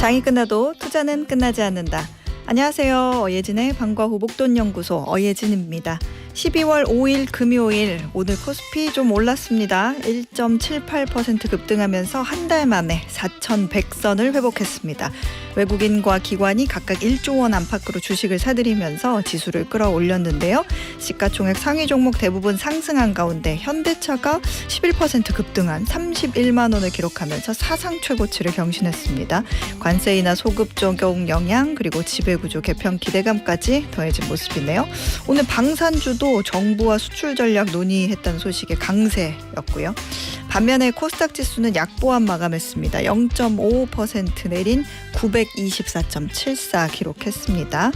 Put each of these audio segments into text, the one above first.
장이 끝나도 투자는 끝나지 않는다. 안녕하세요. 어예진의 방과 후 목돈연구소 어예진입니다. 12월 5일 금요일 오늘 코스피 좀 올랐습니다. 1.78% 급등하면서 한 달 만에 4,100선을 회복했습니다. 외국인과 기관이 각각 1조 원 안팎으로 주식을 사들이면서 지수를 끌어올렸는데요. 시가총액 상위 종목 대부분 상승한 가운데 현대차가 11% 급등한 31만 원을 기록하면서 사상 최고치를 경신했습니다. 관세 인하 소급 적용 영향 그리고 지배구조 개편 기대감까지 더해진 모습이네요. 오늘 방산주도 정부와 수출 전략 논의했다는 소식에 강세였고요. 반면에 코스닥 지수는 약보합 마감했습니다. 0.55% 내린 924.74 기록했습니다.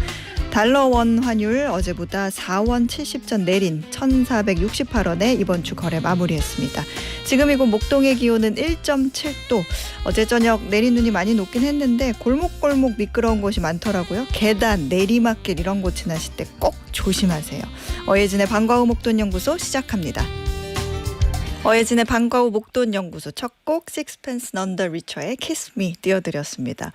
달러 원 환율 어제보다 4원 70전 내린 1,468원에 이번 주 거래 마무리했습니다. 지금 이곳 목동의 기온은 1.7도. 어제 저녁 내린 눈이 많이 녹긴 했는데 골목골목 미끄러운 곳이 많더라고요. 계단, 내리막길 이런 곳 지나실 때 꼭 조심하세요. 어예진의 방과 후 목돈연구소 시작합니다. 어예진의 방과 후 목돈연구소 첫 곡 Sixpence None the Richer의 Kiss Me 띄워드렸습니다.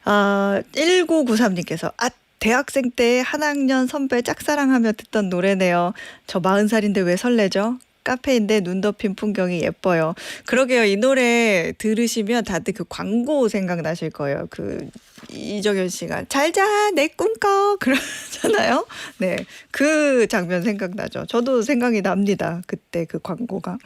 1993님께서 대학생 때 한 학년 선배 짝사랑하며 듣던 노래네요. 저 40살인데 왜 설레죠? 카페인데 눈 덮인 풍경이 예뻐요. 그러게요. 이 노래 들으시면 다들 그 광고 생각나실 거예요. 그 이정현 씨가 잘자 내 꿈꿔 그러잖아요. 네, 그 장면 생각나죠. 저도 생각이 납니다. 그때 그 광고가.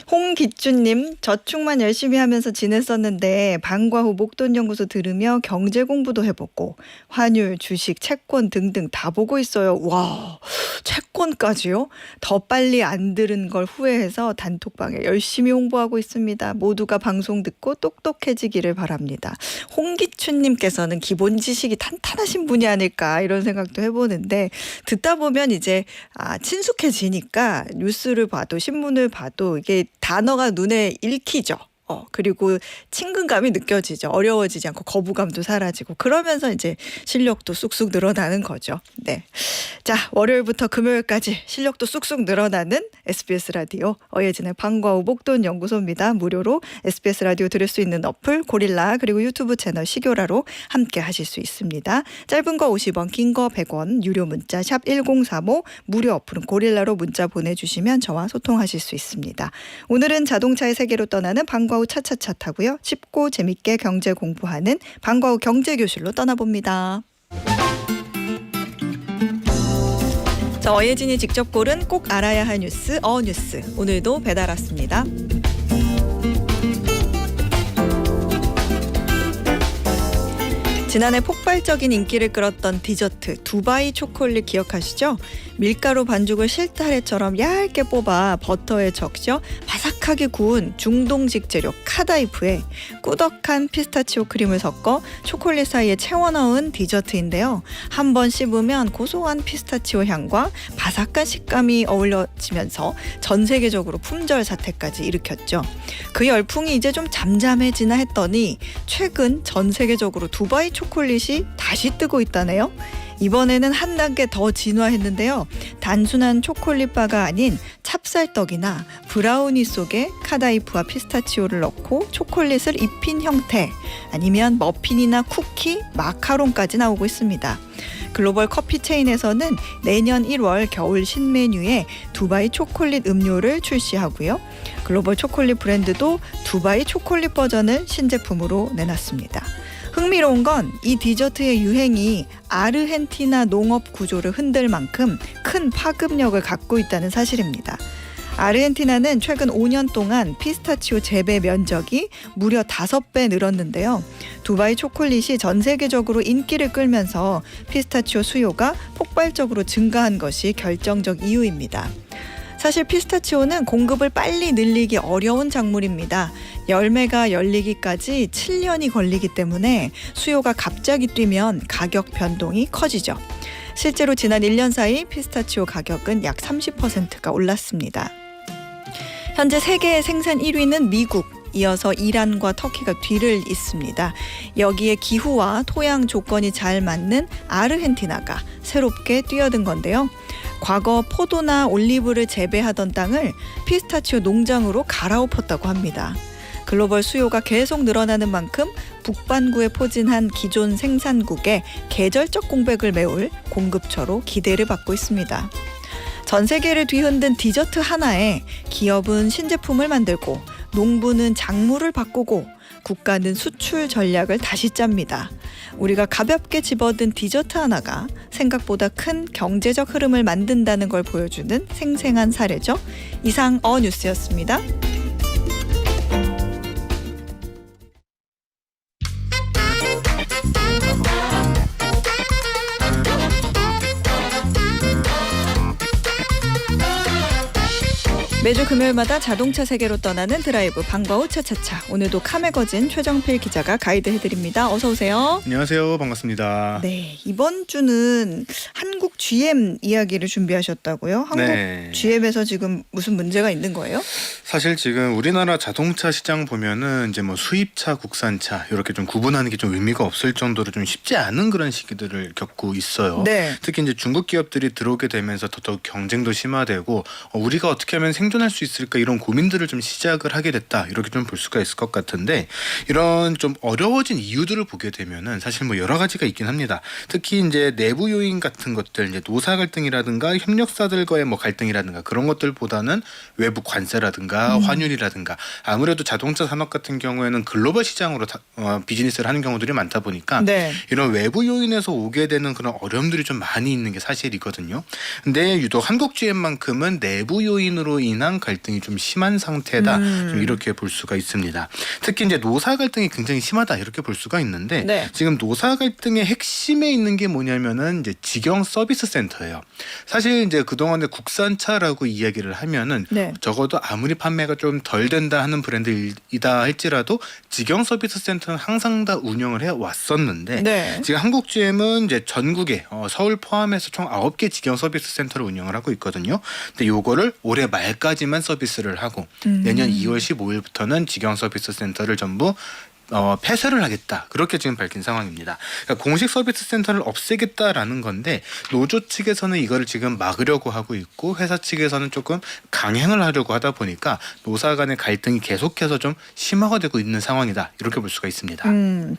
홍기준님 저축만 열심히 하면서 지냈었는데 방과 후 목돈연구소 들으며 경제 공부도 해보고 환율, 주식, 채권 등등 다 보고 있어요. 와, 채권까지요? 더 빨리 안 들은 걸 후회해서 단톡방에 열심히 홍보하고 있습니다. 모두가 방송 듣고 똑똑해지기를 바랍니다. 홍기춘님께서는 기본 지식이 탄탄하신 분이 아닐까 이런 생각도 해보는데 듣다 보면 이제 친숙해지니까 뉴스를 봐도 신문을 봐도 이게 단어가 눈에 읽히죠. 그리고 친근감이 느껴지죠. 어려워지지 않고 거부감도 사라지고 그러면서 이제 실력도 쑥쑥 늘어나는 거죠. 네, 자 월요일부터 금요일까지 실력도 쑥쑥 늘어나는 SBS 라디오 어예진의 방과 후 목돈연구소입니다. 무료로 SBS 라디오 들을 수 있는 어플 고릴라 그리고 유튜브 채널 시교라로 함께 하실 수 있습니다. 짧은 거 50원 긴 거 100원 유료 문자 샵 1035 무료 어플은 고릴라로 문자 보내주시면 저와 소통하실 수 있습니다. 오늘은 자동차의 세계로 떠나는 방과 차차차 타고요. 쉽고 재밌게 경제 공부하는 방과 후 경제교실로 떠나봅니다. 자, 어예진이 직접 고른 꼭 알아야 할 뉴스 어뉴스 오늘도 배달 왔습니다. 지난해 폭발적인 인기를 끌었던 디저트 두바이 초콜릿 기억하시죠? 밀가루 반죽을 실타래처럼 얇게 뽑아 버터에 적셔 바삭하게 구운 중동식 재료 카다이프에 꾸덕한 피스타치오 크림을 섞어 초콜릿 사이에 채워 넣은 디저트인데요. 한번 씹으면 고소한 피스타치오 향과 바삭한 식감이 어우러지면서 전 세계적으로 품절 사태까지 일으켰죠. 그 열풍이 이제 좀 잠잠해지나 했더니 최근 전 세계적으로 두바이 초콜릿이 다시 뜨고 있다네요. 이번에는 한 단계 더 진화했는데요. 단순한 초콜릿바가 아닌 찹쌀떡이나 브라우니 속에 카다이프와 피스타치오를 넣고 초콜릿을 입힌 형태 아니면 머핀이나 쿠키, 마카롱까지 나오고 있습니다. 글로벌 커피 체인에서는 내년 1월 겨울 신메뉴에 두바이 초콜릿 음료를 출시하고요. 글로벌 초콜릿 브랜드도 두바이 초콜릿 버전을 신제품으로 내놨습니다. 흥미로운 건 이 디저트의 유행이 아르헨티나 농업 구조를 흔들 만큼 큰 파급력을 갖고 있다는 사실입니다. 아르헨티나는 최근 5년 동안 피스타치오 재배 면적이 무려 5배 늘었는데요. 두바이 초콜릿이 전 세계적으로 인기를 끌면서 피스타치오 수요가 폭발적으로 증가한 것이 결정적 이유입니다. 사실 피스타치오는 공급을 빨리 늘리기 어려운 작물입니다. 열매가 열리기까지 7년이 걸리기 때문에 수요가 갑자기 뛰면 가격 변동이 커지죠. 실제로 지난 1년 사이 피스타치오 가격은 약 30%가 올랐습니다. 현재 세계 생산 1위는 미국, 이어서 이란과 터키가 뒤를 잇습니다. 여기에 기후와 토양 조건이 잘 맞는 아르헨티나가 새롭게 뛰어든 건데요. 과거 포도나 올리브를 재배하던 땅을 피스타치오 농장으로 갈아엎었다고 합니다. 글로벌 수요가 계속 늘어나는 만큼 북반구에 포진한 기존 생산국의 계절적 공백을 메울 공급처로 기대를 받고 있습니다. 전 세계를 뒤흔든 디저트 하나에 기업은 신제품을 만들고 농부는 작물을 바꾸고 국가는 수출 전략을 다시 짭니다. 우리가 가볍게 집어든 디저트 하나가 생각보다 큰 경제적 흐름을 만든다는 걸 보여주는 생생한 사례죠. 이상 어뉴스였습니다. 매주 금요일마다 자동차 세계로 떠나는 드라이브 방바우 차차차. 오늘도 카메거진 최정필 기자가 가이드 해드립니다. 어서 오세요. 안녕하세요. 반갑습니다. 네, 이번 주는 한국 GM 이야기를 준비하셨다고요? 한국 GM에서 지금 무슨 문제가 있는 거예요? 사실 지금 우리나라 자동차 시장 보면은 이제 뭐 수입차, 국산차 이렇게 좀 구분하는 게 좀 의미가 없을 정도로 좀 쉽지 않은 그런 시기들을 겪고 있어요. 네. 특히 이제 중국 기업들이 들어오게 되면서 더더욱 경쟁도 심화되고 우리가 어떻게 하면 생존할 수 있을까 이런 고민들을 좀 시작을 하게 됐다 이렇게 좀 볼 수가 있을 것 같은데 이런 좀 어려워진 이유들을 보게 되면은 사실 뭐 여러 가지가 있긴 합니다. 특히 이제 내부 요인 같은 것들 이제 노사 갈등이라든가 협력사들과의 뭐 갈등이라든가 그런 것들보다는 외부 관세라든가 환율이라든가 아무래도 자동차 산업 같은 경우에는 글로벌 시장으로 비즈니스를 하는 경우들이 많다 보니까 네. 이런 외부 요인에서 오게 되는 그런 어려움들이 좀 많이 있는 게 사실이거든요. 근데 유독 한국 GM만큼은 내부 요인으로 인한 갈등이 좀 심한 상태다. 좀 이렇게 볼 수가 있습니다. 특히 이제 노사 갈등이 굉장히 심하다 이렇게 볼 수가 있는데 네. 지금 노사 갈등의 핵심에 있는 게 뭐냐면은 이제 직영 서비스 센터예요. 사실 이제 그동안에 국산차라고 이야기를 하면은 네. 적어도 아무리 판매가 좀 덜 된다 하는 브랜드이다 할지라도 직영 서비스 센터는 항상 다 운영을 해 왔었는데 네. 지금 한국 GM은 이제 전국에 서울 포함해서 총 9개 직영 서비스 센터를 운영을 하고 있거든요. 근데 요거를 올해 말까지만 서비스를 하고 내년 2월 15일부터는 직영 서비스 센터를 전부 폐쇄를 하겠다. 그렇게 지금 밝힌 상황입니다. 그러니까 공식 서비스 센터를 없애겠다라는 건데 노조 측에서는 이거를 지금 막으려고 하고 있고 회사 측에서는 조금 강행을 하려고 하다 보니까 노사 간의 갈등이 계속해서 좀 심화가 되고 있는 상황이다. 이렇게 볼 수가 있습니다.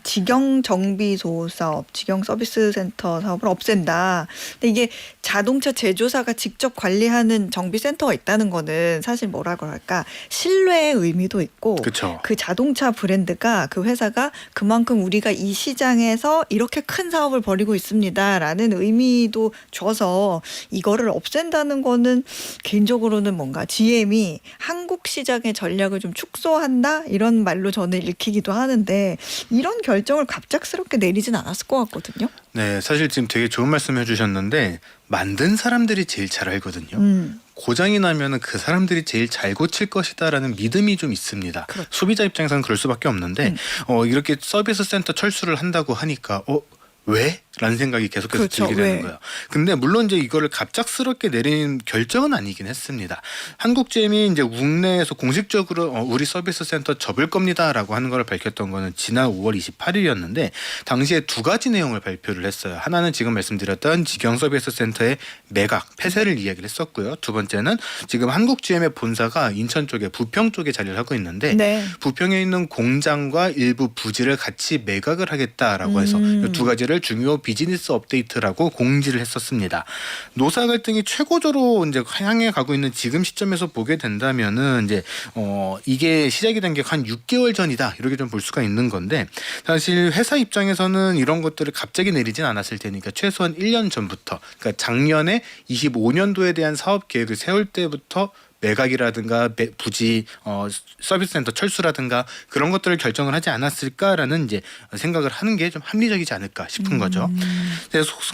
직영 정비소 사업, 직영 서비스 센터 사업을 없앤다. 근데 이게 자동차 제조사가 직접 관리하는 정비센터가 있다는 거는 사실 뭐라고 할까? 신뢰의 의미도 있고 그렇죠. 그 자동차 브랜드가 그 회사가 그만큼 우리가 이 시장에서 이렇게 큰 사업을 벌이고 있습니다라는 의미도 줘서 이거를 없앤다는 거는 개인적으로는 뭔가 GM이 한국 시장의 전략을 좀 축소한다 이런 말로 저는 읽히기도 하는데 이런 결정을 갑작스럽게 내리진 않았을 것 같거든요. 네, 사실 지금 되게 좋은 말씀 해주셨는데 만든 사람들이 제일 잘 알거든요. 고장이 나면은 그 사람들이 제일 잘 고칠 것이다라는 믿음이 좀 있습니다. 그렇죠. 소비자 입장에서는 그럴 수밖에 없는데 이렇게 서비스 센터 철수를 한다고 하니까 왜? 라는 생각이 계속해서 그렇죠. 들게 되는 왜? 거예요. 근데 물론 이제 이거를 갑작스럽게 내린 결정은 아니긴 했습니다. 한국 GM이 이제 국내에서 공식적으로 우리 서비스 센터 접을 겁니다라고 하는 걸 밝혔던 거는 지난 5월 28일이었는데 당시에 두 가지 내용을 발표를 했어요. 하나는 지금 말씀드렸던 직영 서비스 센터의 매각, 폐쇄를 이야기를 했었고요. 두 번째는 지금 한국 GM의 본사가 인천 쪽에 부평 쪽에 자리를 하고 있는데 네. 부평에 있는 공장과 일부 부지를 같이 매각을 하겠다라고 해서 이 두 가지를 중요 비즈니스 업데이트라고 공지를 했었습니다. 노사 갈등이 최고조로 이제 향해 가고 있는 지금 시점에서 보게 된다면은 이제 이게 시작이 된 게 한 6개월 전이다 이렇게 좀 볼 수가 있는 건데 사실 회사 입장에서는 이런 것들을 갑자기 내리진 않았을 테니까 최소한 1년 전부터 그러니까 작년에 25년도에 대한 사업 계획을 세울 때부터 매각이라든가 부지 서비스 센터 철수라든가 그런 것들을 결정을 하지 않았을까라는 이제 생각을 하는 게 좀 합리적이지 않을까 싶은 거죠.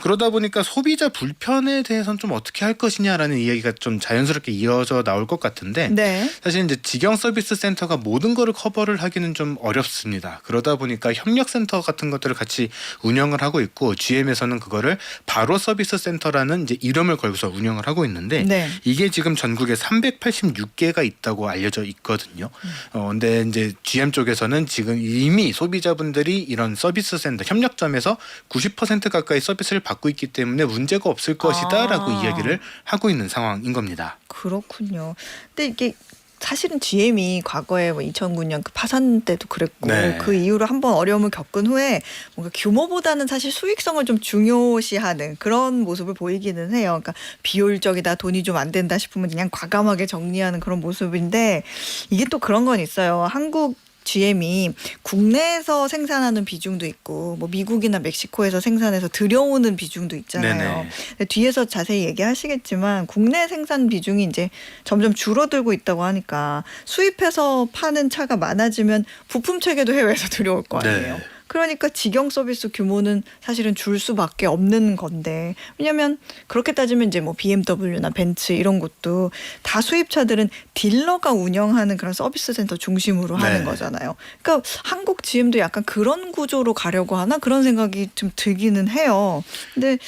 그러다 보니까 소비자 불편에 대해서는 좀 어떻게 할 것이냐라는 이야기가 좀 자연스럽게 이어져 나올 것 같은데 네. 사실 이제 직영 서비스 센터가 모든 거를 커버를 하기는 좀 어렵습니다. 그러다 보니까 협력 센터 같은 것들을 같이 운영을 하고 있고 GM에서는 그거를 바로 서비스 센터라는 이제 이름을 걸고서 운영을 하고 있는데 네. 이게 지금 전국에 386개가 있다고 알려져 있거든요. 근데 이제 GM 쪽에서는 지금 이미 소비자분들이 이런 서비스 센터 협력점에서 90% 가까이 서비스를 받고 있기 때문에 문제가 없을 것이다라고 이야기를 하고 있는 상황인 겁니다. 그렇군요. 근데 이게 사실은 GM이 과거에 뭐 2009년 그 파산 때도 그랬고 네. 그 이후로 한번 어려움을 겪은 후에 뭔가 규모보다는 사실 수익성을 좀 중요시하는 그런 모습을 보이기는 해요. 그러니까 비효율적이다, 돈이 좀 안 된다 싶으면 그냥 과감하게 정리하는 그런 모습인데 이게 또 그런 건 있어요. 한국 GM이 국내에서 생산하는 비중도 있고 뭐 미국이나 멕시코에서 생산해서 들여오는 비중도 있잖아요. 네네. 근데 뒤에서 자세히 얘기하시겠지만 국내 생산 비중이 이제 점점 줄어들고 있다고 하니까 수입해서 파는 차가 많아지면 부품 체계도 해외에서 들여올 거 아니에요. 네. 그러니까 직영 서비스 규모는 사실은 줄 수밖에 없는 건데 왜냐하면 그렇게 따지면 이제 뭐 BMW나 벤츠 이런 것도 다 수입차들은 딜러가 운영하는 그런 서비스 센터 중심으로 하는 네. 거잖아요. 그러니까 한국 GM도 약간 그런 구조로 가려고 하나 그런 생각이 좀 들기는 해요. 근데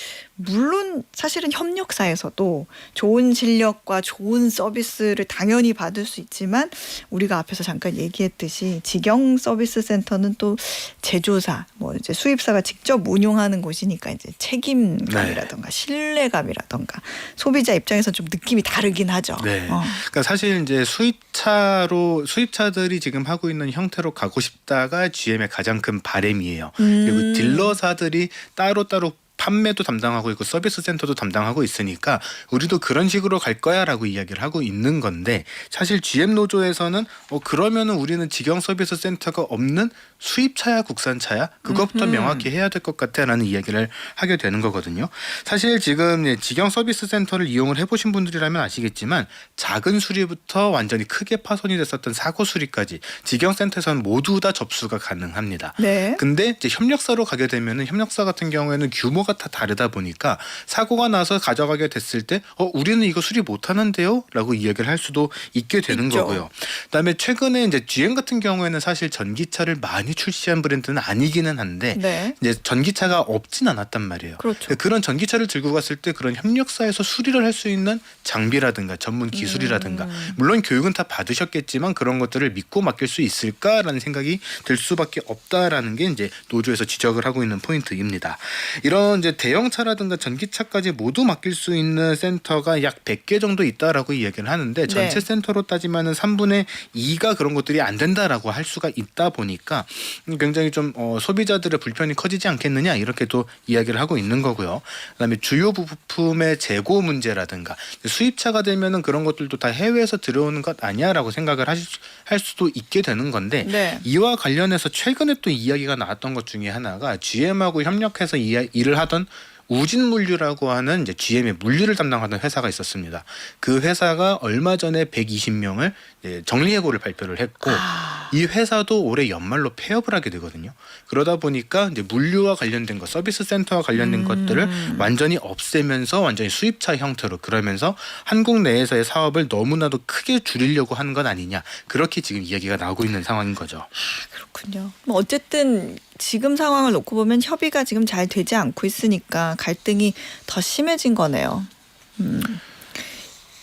물론 사실은 협력사에서도 좋은 실력과 좋은 서비스를 당연히 받을 수 있지만 우리가 앞에서 잠깐 얘기했듯이 직영 서비스 센터는 또 제조사, 뭐 이제 수입사가 직접 운용하는 곳이니까 이제 책임감이라던가 신뢰감이라던가 소비자 입장에서 좀 느낌이 다르긴 하죠. 네. 그러니까 사실 이제 수입차들이 지금 하고 있는 형태로 가고 싶다가 GM의 가장 큰 바람이에요. 그리고 딜러사들이 따로따로 판매도 담당하고 있고 서비스 센터도 담당하고 있으니까 우리도 그런 식으로 갈 거야라고 이야기를 하고 있는 건데 사실 GM 노조에서는 그러면은 우리는 직영 서비스 센터가 없는 수입차야 국산차야 그것부터 명확히 해야 될 것 같아라는 이야기를 하게 되는 거거든요. 사실 지금 직영 서비스 센터를 이용을 해보신 분들이라면 아시겠지만 작은 수리부터 완전히 크게 파손이 됐었던 사고 수리까지 직영 센터에서는 모두 다 접수가 가능합니다. 네. 근데 이제 협력사로 가게 되면은 협력사 같은 경우에는 규모가 다 다르다 보니까 사고가 나서 가져가게 됐을 때 우리는 이거 수리 못 하는데요라고 이야기를 할 수도 있게 되는 있죠. 거고요. 그다음에 최근에 이제 GM 같은 경우에는 사실 전기차를 많이 출시한 브랜드는 아니기는 한데 네. 이제 전기차가 없진 않았단 말이에요. 그렇죠. 그런 전기차를 들고 갔을 때 그런 협력사에서 수리를 할 수 있는 장비라든가 전문 기술이라든가 물론 교육은 다 받으셨겠지만 그런 것들을 믿고 맡길 수 있을까라는 생각이 들 수밖에 없다라는 게 이제 노조에서 지적을 하고 있는 포인트입니다. 이런 이제 대형차라든가 전기차까지 모두 맡길 수 있는 센터가 약 100개 정도 있다라고 이야기를 하는데 전체 네. 센터로 따지면은 3분의 2가 그런 것들이 안 된다라고 할 수가 있다 보니까 굉장히 좀 소비자들의 불편이 커지지 않겠느냐 이렇게도 이야기를 하고 있는 거고요. 그다음에 주요 부품의 재고 문제라든가 수입차가 되면은 그런 것들도 다 해외에서 들어오는 것 아니야라고 생각을 할 수도 있게 되는 건데 네. 이와 관련해서 최근에 또 이야기가 나왔던 것 중에 하나가 GM하고 협력해서 일을 하던 우진물류라고 하는 이제 GM의 물류를 담당하던 회사가 있었습니다. 그 회사가 얼마 전에 120명을 정리해고를 발표를 했고 이 회사도 올해 연말로 폐업을 하게 되거든요. 그러다 보니까 이제 물류와 관련된 것, 서비스 센터와 관련된 것들을 완전히 없애면서 완전히 수입차 형태로 그러면서 한국 내에서의 사업을 너무나도 크게 줄이려고 하는 건 아니냐 그렇게 지금 이야기가 나오고 있는 상황인 거죠. 그렇군요. 뭐 어쨌든 지금 상황을 놓고 보면 협의가 지금 잘 되지 않고 있으니까 갈등이 더 심해진 거네요.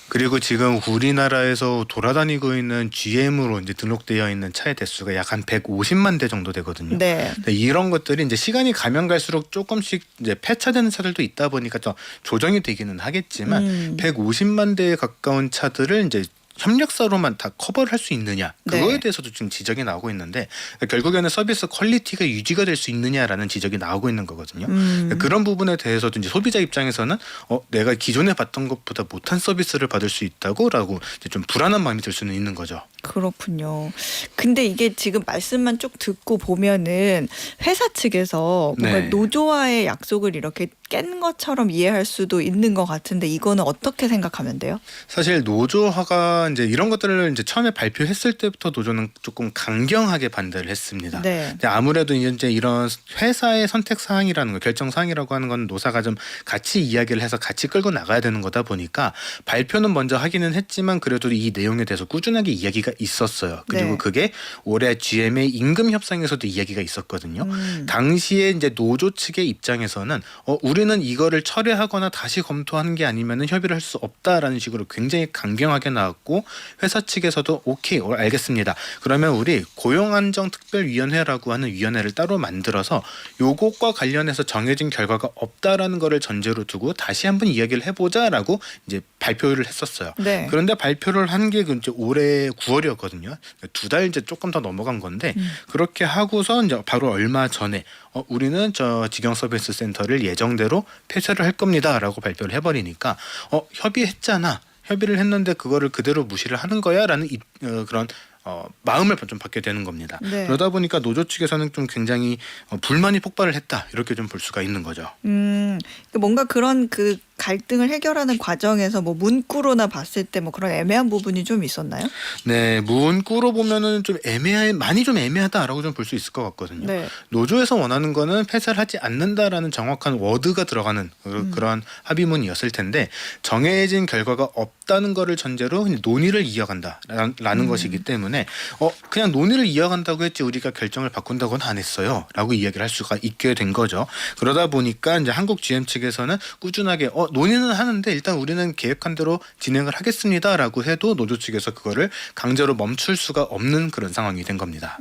그리고 지금 우리나라에서 돌아다니고 있는 GM으로 이제 등록되어 있는 차의 대수가 약 한 150만 대 정도 되거든요. 네. 근데 이런 것들이 이제 시간이 가면 갈수록 조금씩 이제 폐차되는 차들도 있다 보니까 좀 조정이 되기는 하겠지만 150만 대에 가까운 차들을 이제 협력사로만 다 커버를 할 수 있느냐 그거에 네. 대해서도 지금 지적이 나오고 있는데 결국에는 서비스 퀄리티가 유지가 될 수 있느냐라는 지적이 나오고 있는 거거든요. 그런 부분에 대해서도 이제 소비자 입장에서는 내가 기존에 받던 것보다 못한 서비스를 받을 수 있다고라고 이제 좀 불안한 마음이 들 수는 있는 거죠. 그렇군요. 근데 이게 지금 말씀만 쭉 듣고 보면은 회사 측에서 뭔가 네. 노조와의 약속을 이렇게 깬 것처럼 이해할 수도 있는 것 같은데 이거는 어떻게 생각하면 돼요? 사실 노조화가 이제 이런 것들을 이제 처음에 발표했을 때부터 노조는 조금 강경하게 반대를 했습니다. 네. 근데 아무래도 이제 이런 회사의 선택 사항이라는 거, 결정 사항이라고 하는 건 노사가 좀 같이 이야기를 해서 같이 끌고 나가야 되는 거다 보니까 발표는 먼저 하기는 했지만 그래도 이 내용에 대해서 꾸준하게 이야기가 있었어요. 그리고 네. 그게 올해 GM의 임금 협상에서도 이야기가 있었거든요. 당시에 이제 노조 측의 입장에서는 우리는 이거를 철회하거나 다시 검토하는 게 아니면은 협의를 할 수 없다라는 식으로 굉장히 강경하게 나왔고 하고 회사 측에서도 오케이 알겠습니다. 그러면 우리 고용안정특별위원회라고 하는 위원회를 따로 만들어서 요것과 관련해서 정해진 결과가 없다라는 거를 전제로 두고 다시 한번 이야기를 해보자라고 이제 발표를 했었어요. 네. 그런데 발표를 한 게 이제 올해 9월이었거든요. 2달 이제 조금 더 넘어간 건데 그렇게 하고서 이제 바로 얼마 전에 우리는 저 직영서비스 센터를 예정대로 폐쇄를 할 겁니다라고 발표를 해버리니까 협의했잖아. 협의를 했는데 그거를 그대로 무시를 하는 거야라는 그런 마음을 좀 받게 되는 겁니다. 네. 그러다 보니까 노조 측에서는 좀 굉장히 불만이 폭발을 했다 이렇게 좀 볼 수가 있는 거죠. 뭔가 그런 그 갈등을 해결하는 과정에서 뭐 문구로나 봤을 때 뭐 그런 애매한 부분이 좀 있었나요? 네, 문구로 보면은 좀 많이 좀 애매하다라고 좀 볼 수 있을 것 같거든요. 네. 노조에서 원하는 거는 폐쇄를 하지 않는다라는 정확한 워드가 들어가는 그런 합의문이었을 텐데 정해진 결과가 없다는 거를 전제로 논의를 이어간다라는 것이기 때문에 그냥 논의를 이어간다고 했지 우리가 결정을 바꾼다고는 안 했어요라고 이야기를 할 수가 있게 된 거죠. 그러다 보니까 이제 한국 GM 측에서는 꾸준하게 논의는 하는데 일단 우리는 계획한 대로 진행을 하겠습니다라고 해도 노조 측에서 그거를 강제로 멈출 수가 없는 그런 상황이 된 겁니다.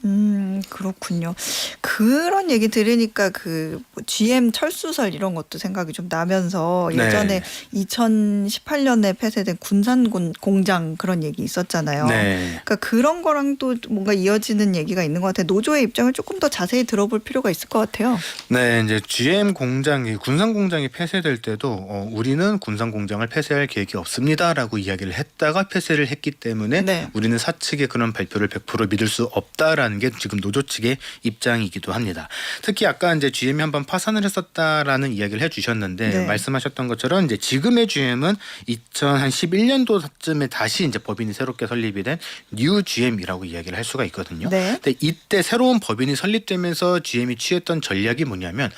그렇군요. 그런 얘기 들으니까 그 GM 철수설 이런 것도 생각이 좀 나면서 예전에 2018년에 폐쇄된 군산 공장 그런 얘기 있었잖아요. 네. 그러니까 그런 거랑 또 뭔가 이어지는 얘기가 있는 것 같아요. 노조의 입장을 조금 더 자세히 들어볼 필요가 있을 것 같아요. 네, 이제 GM 공장이 군산 공장이 폐쇄될 때도 우리는 군산 공장을 폐쇄할 계획이 없습니다라고 이야기를 했다가 폐쇄를 했기 때문에 네. 우리는 사측의 그런 발표를 100% 믿을 수 없다라는 게 지금 노조 측의 입장이기도 합니다. 특히 아까 이제 GM이 한번 파산을 했었다라는 이야기를 해주셨는데 네. 말씀하셨던 것처럼 이제 지금의 GM은 2011년도쯤에 다시 이제 법인이 새롭게 설립이 된 뉴 GM이라고 이야기를 할 수가 있거든요. 네. 근데 이때 새로운 법인이 설립되면서 GM이 취했던 전략이 뭐냐면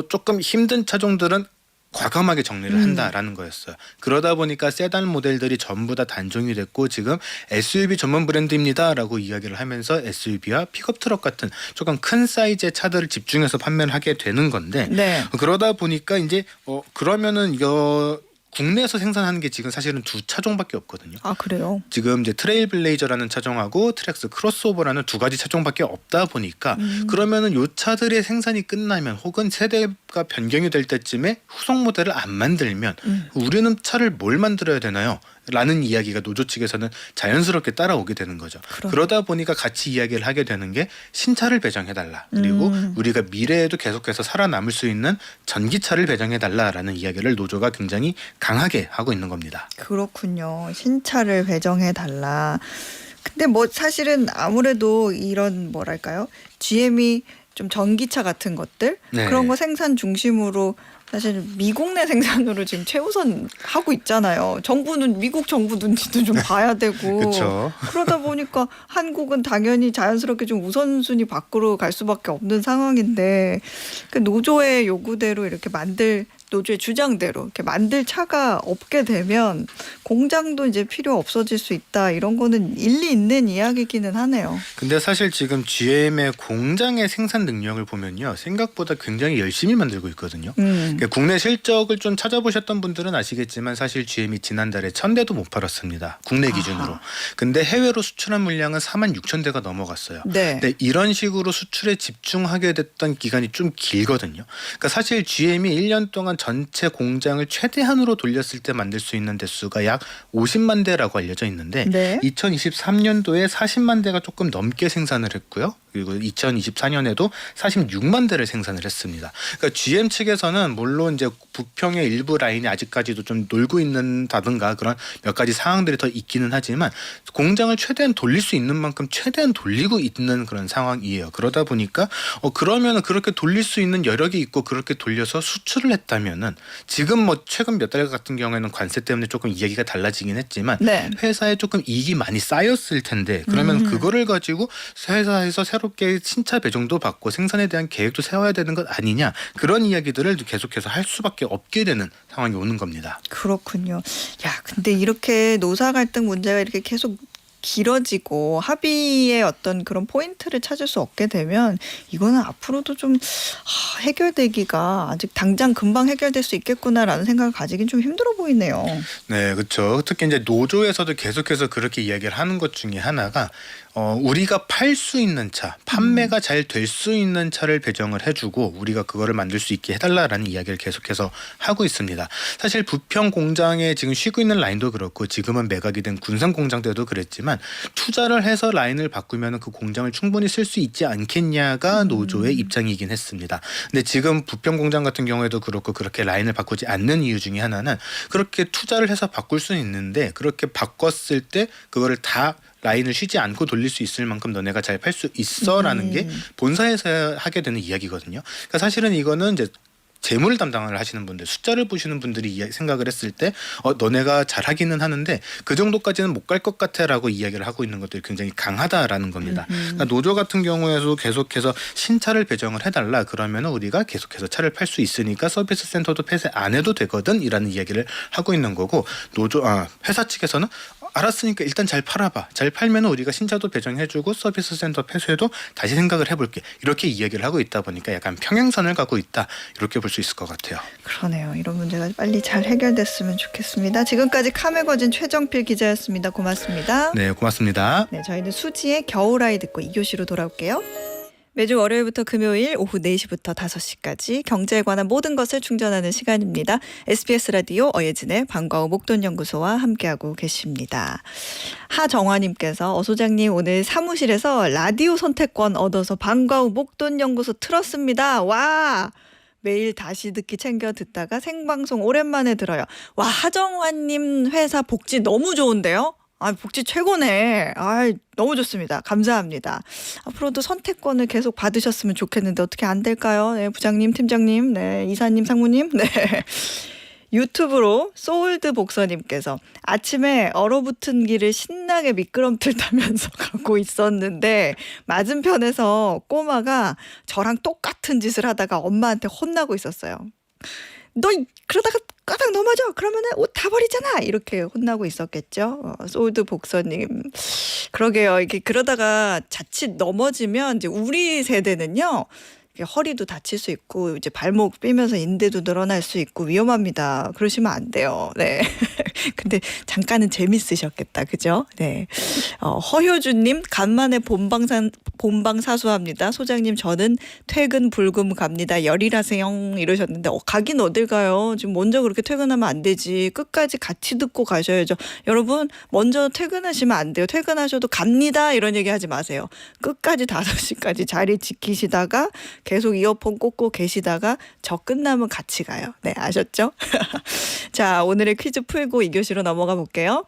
조금 힘든 차종들은 과감하게 정리를 한다라는 거였어요. 그러다 보니까 세단 모델들이 전부 다 단종이 됐고 지금 SUV 전문 브랜드입니다라고 이야기를 하면서 SUV와 픽업 트럭 같은 조금 큰 사이즈의 차들을 집중해서 판매를 하게 되는 건데 네. 그러다 보니까 이제 그러면은 이거 국내에서 생산하는 게 지금 사실은 두 차종밖에 없거든요. 아, 그래요? 지금 이제 트레일블레이저라는 차종하고 트랙스 크로스오버라는 두 가지 차종밖에 없다 보니까 그러면은 요 차들의 생산이 끝나면 혹은 세대가 변경이 될 때쯤에 후속 모델을 안 만들면 우리는 차를 뭘 만들어야 되나요? 라는 이야기가 노조 측에서는 자연스럽게 따라오게 되는 거죠. 그러다 보니까 같이 이야기를 하게 되는 게 신차를 배정해달라. 그리고 우리가 미래에도 계속해서 살아남을 수 있는 전기차를 배정해달라라는 이야기를 노조가 굉장히 강하게 하고 있는 겁니다. 그렇군요. 신차를 배정해달라. 근데 뭐 사실은 아무래도 이런 뭐랄까요? GM이 좀 전기차 같은 것들 네. 그런 거 생산 중심으로 사실 미국 내 생산으로 지금 최우선 하고 있잖아요. 정부는 미국 정부 눈치도 좀 봐야 되고 그렇죠. 그러다 보니까 한국은 당연히 자연스럽게 좀 우선순위 밖으로 갈 수밖에 없는 상황인데 그 노조의 요구대로 이렇게 노조의 주장대로 이렇게 만들 차가 없게 되면 공장도 이제 필요 없어질 수 있다. 이런 거는 일리 있는 이야기기는 하네요. 근데 사실 지금 GM의 공장의 생산 능력을 보면요. 생각보다 굉장히 열심히 만들고 있거든요. 그러니까 국내 실적을 좀 찾아보셨던 분들은 아시겠지만 사실 GM이 지난달에 1,000대도 못 팔았습니다. 국내 기준으로. 아하. 근데 해외로 수출한 물량은 46,000대가 넘어갔어요. 네. 근데 이런 식으로 수출에 집중하게 됐던 기간이 좀 길거든요. 그러니까 사실 GM이 1년 동안 전체 공장을 최대한으로 돌렸을 때 만들 수 있는 대수가 약 50만 대라고 알려져 있는데 네. 2023년도에 40만 대가 조금 넘게 생산을 했고요. 그리고 2024년에도 46만 대를 생산을 했습니다. 그러니까 GM 측에서는 물론 이제 부평의 일부 라인이 아직까지도 좀 놀고 있는다든가 그런 몇 가지 상황들이 더 있기는 하지만 공장을 최대한 돌릴 수 있는 만큼 최대한 돌리고 있는 그런 상황이에요. 그러다 보니까 그러면은 그렇게 돌릴 수 있는 여력이 있고 그렇게 돌려서 수출을 했다면은 지금 뭐 최근 몇 달 같은 경우에는 관세 때문에 조금 이야기가 달라지긴 했지만 네. 회사에 조금 이익이 많이 쌓였을 텐데 그러면 그거를 가지고 회사에서 새롭게 신차 배정도 받고 생산에 대한 계획도 세워야 되는 것 아니냐 그런 이야기들을 계속해서 할 수밖에 없게 되는 상황이 오는 겁니다. 그렇군요. 야, 근데 이렇게 노사 갈등 문제가 이렇게 계속 길어지고 합의의 어떤 그런 포인트를 찾을 수 없게 되면 이거는 앞으로도 좀 해결되기가 아직 당장 금방 해결될 수 있겠구나라는 생각을 가지긴 좀 힘들어 보이네요. 네, 그렇죠. 특히 이제 노조에서도 계속해서 그렇게 이야기를 하는 것 중에 하나가 우리가 팔 수 있는 차, 판매가 잘 될 수 있는 차를 배정을 해주고 우리가 그거를 만들 수 있게 해달라라는 이야기를 계속해서 하고 있습니다. 사실 부평 공장에 지금 쉬고 있는 라인도 그렇고 지금은 매각이 된 군산 공장 때도 그랬지만 투자를 해서 라인을 바꾸면 그 공장을 충분히 쓸 수 있지 않겠냐가 노조의 입장이긴 했습니다. 근데 지금 부평 공장 같은 경우에도 그렇고 그렇게 라인을 바꾸지 않는 이유 중에 하나는 그렇게 투자를 해서 바꿀 수는 있는데 그렇게 바꿨을 때 그거를 다 라인을 쉬지 않고 돌릴 수 있을 만큼 너네가 잘 팔 수 있어라는 게 본사에서 하게 되는 이야기거든요. 그러니까 사실은 이거는 이제 재물 담당을 하시는 분들, 숫자를 보시는 분들이 생각을 했을 때 너네가 잘하기는 하는데 그 정도까지는 못 갈 것 같아라고 이야기를 하고 있는 것들이 굉장히 강하다라는 겁니다. 그러니까 노조 같은 경우에도 계속해서 신차를 배정을 해달라 그러면 우리가 계속해서 차를 팔 수 있으니까 서비스 센터도 폐쇄 안 해도 되거든 이라는 이야기를 하고 있는 거고 회사 측에서는 알았으니까 일단 잘 팔아봐. 잘 팔면 우리가 신차도 배정해주고 서비스 센터 폐쇄도 다시 생각을 해볼게. 이렇게 이야기를 하고 있다 보니까 약간 평행선을 가고 있다. 이렇게 볼 수 있을 것 같아요. 그러네요. 이런 문제가 빨리 잘 해결됐으면 좋겠습니다. 지금까지 카메거진 최정필 기자였습니다. 고맙습니다. 네, 고맙습니다. 네, 저희는 수지의 겨울아이 듣고 2교시로 돌아올게요. 매주 월요일부터 금요일 오후 4시부터 5시까지 경제에 관한 모든 것을 충전하는 시간입니다. SBS 라디오 어예진의 방과후 목돈연구소와 함께하고 계십니다. 하정화님께서 소장님 오늘 사무실에서 라디오 선택권 얻어서 방과후 목돈연구소 틀었습니다. 와! 매일 다시 듣기 챙겨 듣다가 생방송 오랜만에 들어요. 와, 하정화님 회사 복지 너무 좋은데요? 복지 최고네. 너무 좋습니다. 감사합니다. 앞으로도 선택권을 계속 받으셨으면 좋겠는데 어떻게 안 될까요? 네, 부장님, 팀장님, 네, 이사님, 상무님. 네. 유튜브로 소울드 복서님께서 아침에 얼어붙은 길을 신나게 미끄럼틀 타면서 가고 있었는데 맞은편에서 꼬마가 저랑 똑같은 짓을 하다가 엄마한테 혼나고 있었어요. 너 그러다가 까닥 넘어져. 그러면은 옷 다 버리잖아. 이렇게 혼나고 있었겠죠. 소울드 복서님. 그러게요. 이게 그러다가 자칫 넘어지면 이제 우리 세대는요. 허리도 다칠 수 있고 이제 발목 삐면서 인대도 늘어날 수 있고 위험합니다. 그러시면 안 돼요. 네. 근데 잠깐은 재밌으셨겠다. 그죠? 네. 허효주님 간만에 본방 사수합니다. 소장님 저는 퇴근 불금 갑니다. 열일하세요 이러셨는데 가긴 어딜 가요. 지금 먼저 그렇게 퇴근하면 안 되지. 끝까지 같이 듣고 가셔야죠. 여러분 먼저 퇴근하시면 안 돼요. 퇴근하셔도 갑니다 이런 얘기 하지 마세요. 끝까지 5시까지 자리 지키시다가 계속 이어폰 꽂고 계시다가 저 끝나면 같이 가요. 네, 아셨죠? 자, 오늘의 퀴즈 풀고 2교시로 넘어가 볼게요.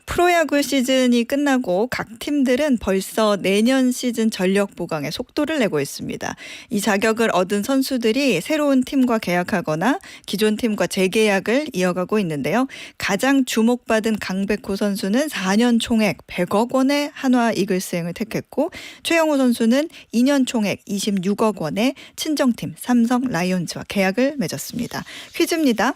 프로야구 시즌이 끝나고 각 팀들은 벌써 내년 시즌 전력 보강에 속도를 내고 있습니다. 이 자격을 얻은 선수들이 새로운 팀과 계약하거나 기존 팀과 재계약을 이어가고 있는데요. 가장 주목받은 강백호 선수는 4년 총액 100억 원의 한화 이글스행을 택했고 최영우 선수는 2년 총액 26억 원의 친정팀 삼성 라이온즈와 계약을 맺었습니다. 퀴즈입니다.